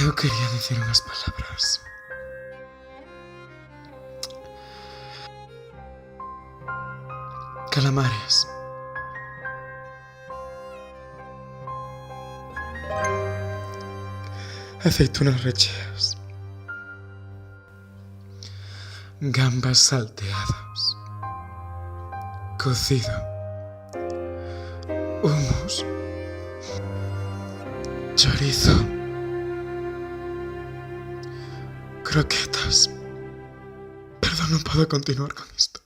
Eu quería dicir unhas palabras. Calamares. Aceitunas recheas. Gambas salteadas. Cocido. Hummus. Chorizo. Croquetas. Perdón, non podo continuar con isto.